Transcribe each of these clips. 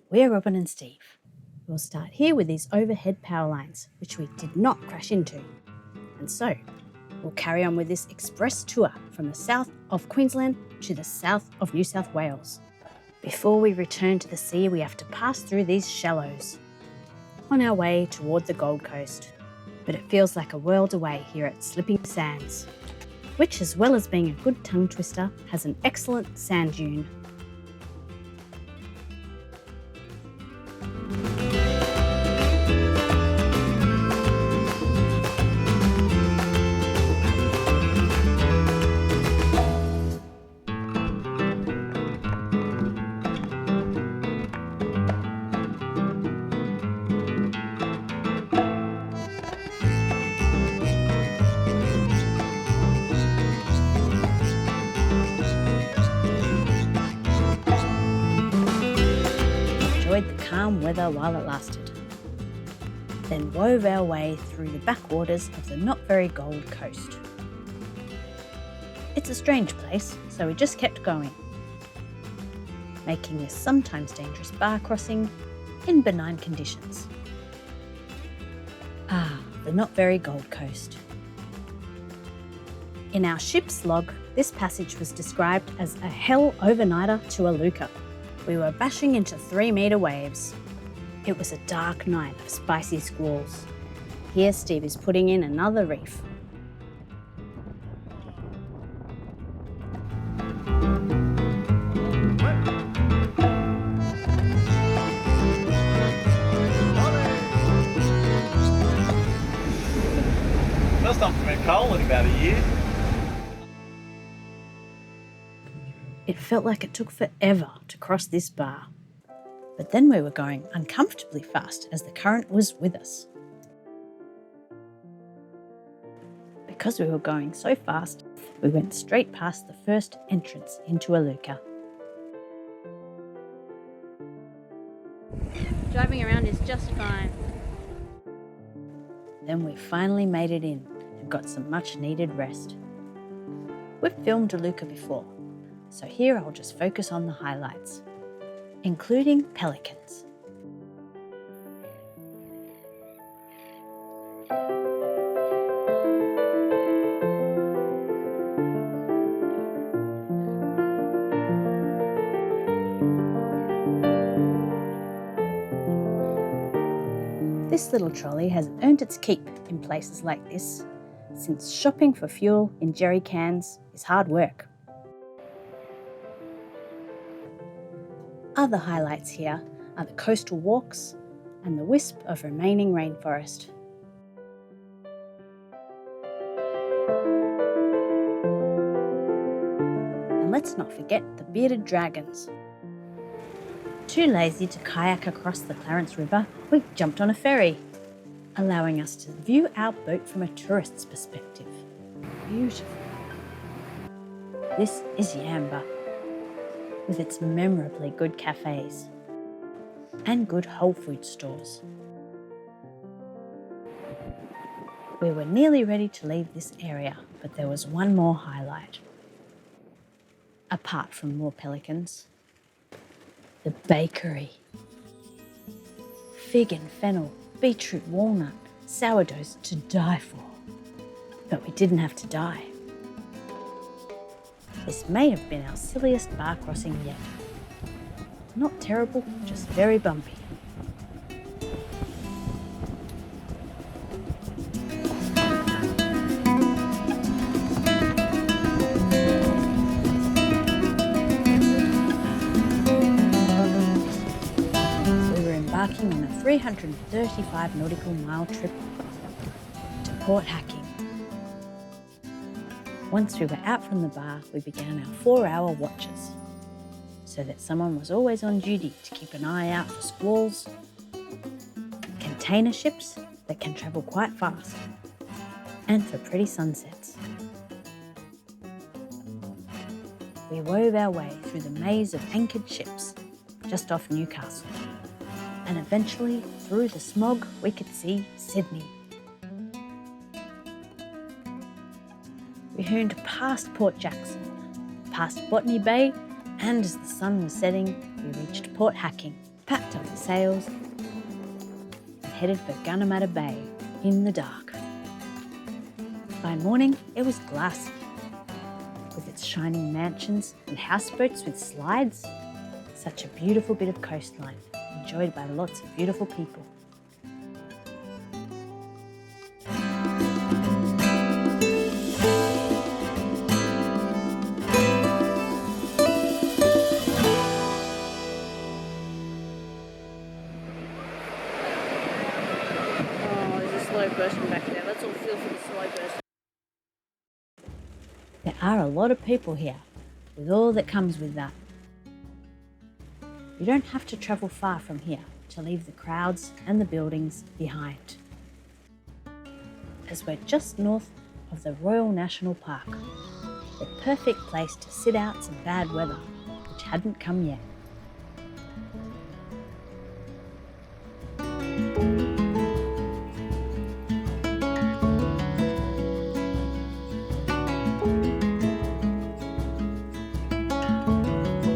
we're Robin and Steve. We'll start here with these overhead power lines, which we did not crash into. And so, we'll carry on with this express tour from the south of Queensland to the south of New South Wales. Before we return to the sea, we have to pass through these shallows on our way toward the Gold Coast. But it feels like a world away here at Slipping Sands, which, as well as being a good tongue twister, has an excellent sand dune. The calm weather while it lasted, then wove our way through the backwaters of the not very Gold Coast. It's a strange place, so we just kept going, making this sometimes dangerous bar crossing in benign conditions. The not very Gold Coast. In our ship's log, this passage was described as a hell overnighter to Iluka. We were bashing into 3-metre waves. It was a dark night of spicy squalls. Here Steve is putting in another reef. First time from Carlan in about a year. It felt like it took forever to cross this bar. But then we were going uncomfortably fast as the current was with us. Because we were going so fast, we went straight past the first entrance into Iluka. Driving around is just fine. Then we finally made it in and got some much needed rest. We've filmed Iluka before, so here I'll just focus on the highlights, including pelicans. This little trolley has earned its keep in places like this, since shopping for fuel in jerry cans is hard work. Other highlights here are the coastal walks and the wisp of remaining rainforest. And let's not forget the bearded dragons. Too lazy to kayak across the Clarence River, we jumped on a ferry, allowing us to view our boat from a tourist's perspective. Beautiful. This is Yamba, with its memorably good cafes and good whole food stores. We were nearly ready to leave this area, but there was one more highlight. Apart from more pelicans, the bakery. Fig and fennel, beetroot, walnut, sourdoughs to die for. But we didn't have to die. This may have been our silliest bar crossing yet. Not terrible, just very bumpy. We were embarking on a 335 nautical mile trip to Port Hacking. Once we were out from the bar, we began our 4-hour watches, so that someone was always on duty to keep an eye out for squalls, container ships that can travel quite fast, and for pretty sunsets. We wove our way through the maze of anchored ships just off Newcastle, and eventually through the smog we could see Sydney. We hooned past Port Jackson, past Botany Bay, and as the sun was setting, we reached Port Hacking, packed up the sails and headed for Gunnemutter Bay in the dark. By morning, it was glassy, with its shining mansions and houseboats with slides. Such a beautiful bit of coastline, enjoyed by lots of beautiful people. Oh, there's a slow person back there. Let's all feel for the slow person. There are a lot of people here, with all that comes with that. You don't have to travel far from here to leave the crowds and the buildings behind, as we're just north of the Royal National Park, the perfect place to sit out some bad weather, which hadn't come yet.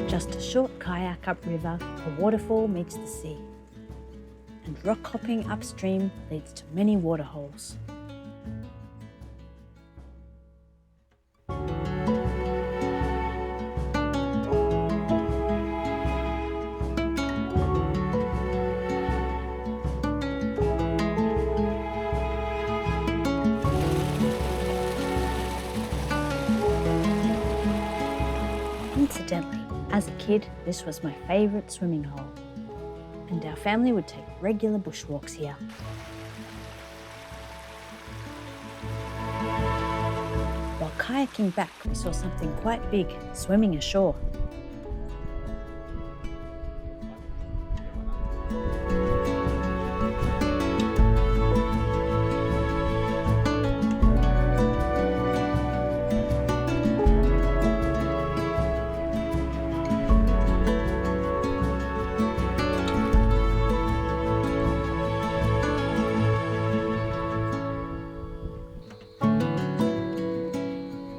Just a short kayak upriver, a waterfall meets the sea, and rock hopping upstream leads to many waterholes. Incidentally, as a kid, this was my favourite swimming hole, and our family would take regular bushwalks here. While kayaking back, we saw something quite big swimming ashore.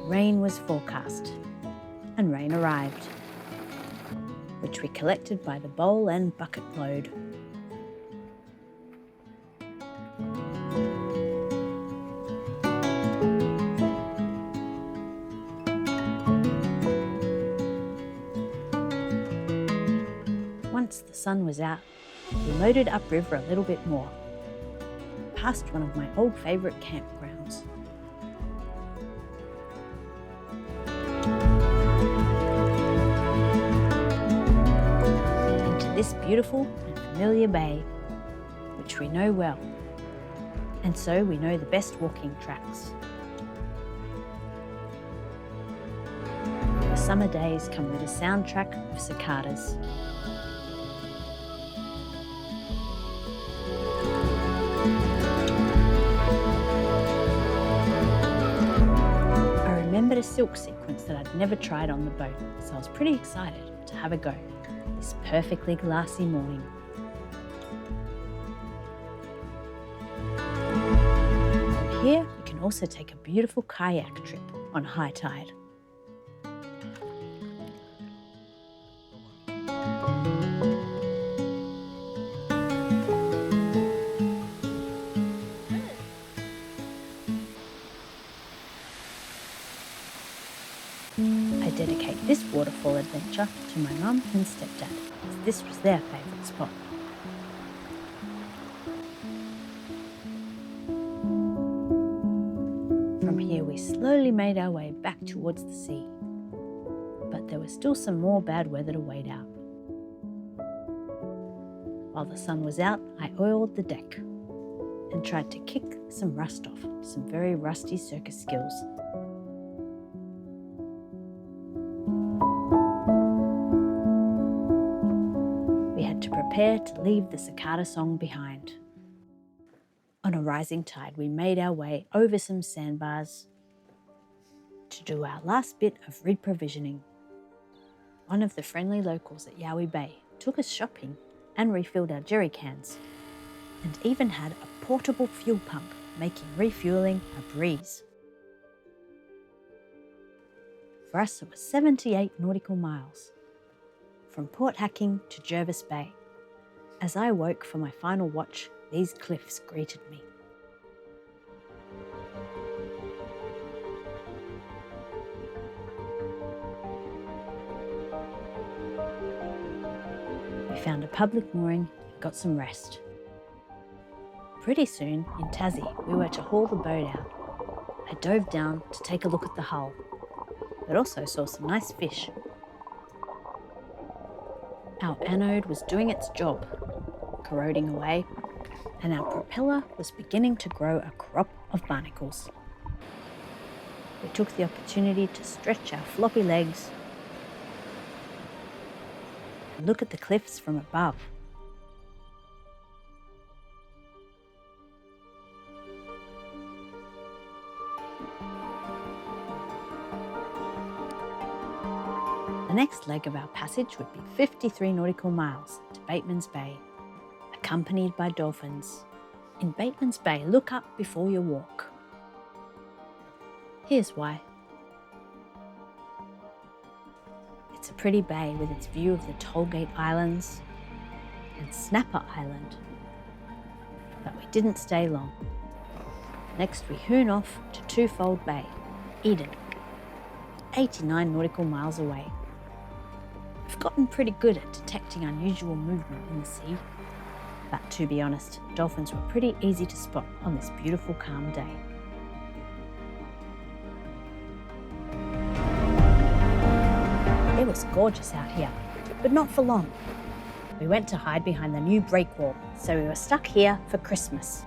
Rain was forecast, and rain arrived, which we collected by the bowl and bucket load. Once the sun was out, we loaded upriver a little bit more, past one of my old favourite campgrounds. This beautiful and familiar bay, which we know well, and so we know the best walking tracks. The summer days come with a soundtrack of cicadas. I remembered a silk sequence that I'd never tried on the boat, so I was pretty excited to have a go this perfectly glassy morning. From here, you can also take a beautiful kayak trip on high tide. I dedicate this waterfall adventure to my mum and stepdad, as this was their favourite spot. From here we slowly made our way back towards the sea, but there was still some more bad weather to wait out. While the sun was out, I oiled the deck and tried to kick some rust off some very rusty circus skills. To prepare to leave the cicada song behind. On a rising tide, we made our way over some sandbars to do our last bit of reprovisioning. One of the friendly locals at Yowie Bay took us shopping and refilled our jerry cans, and even had a portable fuel pump, making refueling a breeze. For us, it was 78 nautical miles, from Port Hacking to Jervis Bay, As I woke for my final watch, these cliffs greeted me. We found a public mooring and got some rest. Pretty soon, in Tassie, we were to haul the boat out. I dove down to take a look at the hull, but also saw some nice fish. Our anode was doing its job, corroding away, and our propeller was beginning to grow a crop of barnacles. We took the opportunity to stretch our floppy legs and look at the cliffs from above. The next leg of our passage would be 53 nautical miles to Bateman's Bay, accompanied by dolphins. In Bateman's Bay, look up before you walk. Here's why. It's a pretty bay with its view of the Tollgate Islands and Snapper Island. But we didn't stay long. Next we hoon off to Twofold Bay, Eden, 89 nautical miles away. We've gotten pretty good at detecting unusual movement in the sea, but to be honest, dolphins were pretty easy to spot on this beautiful calm day. It was gorgeous out here, but not for long. We went to hide behind the new breakwall, so we were stuck here for Christmas.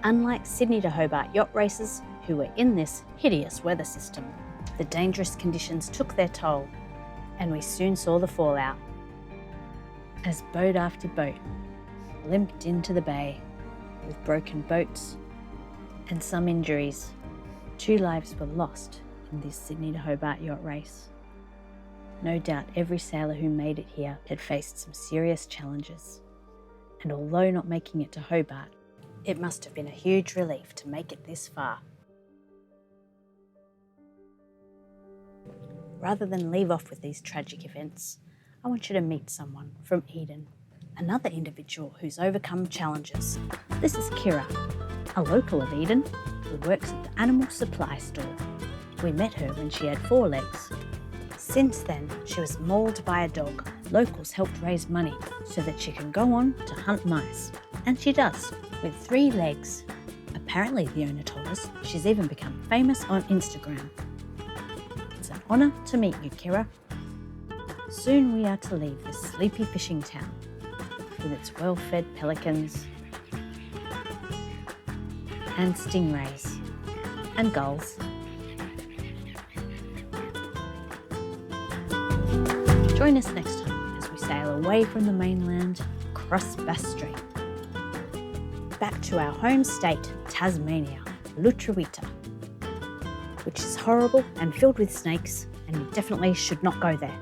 Unlike Sydney to Hobart yacht races, who were in this hideous weather system, the dangerous conditions took their toll, and we soon saw the fallout. As boat after boat limped into the bay with broken boats and some injuries, 2 lives were lost in this Sydney to Hobart yacht race. No doubt every sailor who made it here had faced some serious challenges, and although not making it to Hobart, it must have been a huge relief to make it this far. Rather than leave off with these tragic events, I want you to meet someone from Eden, another individual who's overcome challenges. This is Kira, a local of Eden who works at the animal supply store. We met her when she had 4 legs. Since then, she was mauled by a dog. Locals helped raise money so that she can go on to hunt mice. And she does, with 3 legs. Apparently, the owner told us, she's even become famous on Instagram. It's an honour to meet you, Kira. Soon we are to leave this sleepy fishing town with its well-fed pelicans and stingrays and gulls. Join us next time as we sail away from the mainland across Bass Strait, back to our home state, Tasmania, Lutruwita, which is horrible and filled with snakes, and you definitely should not go there.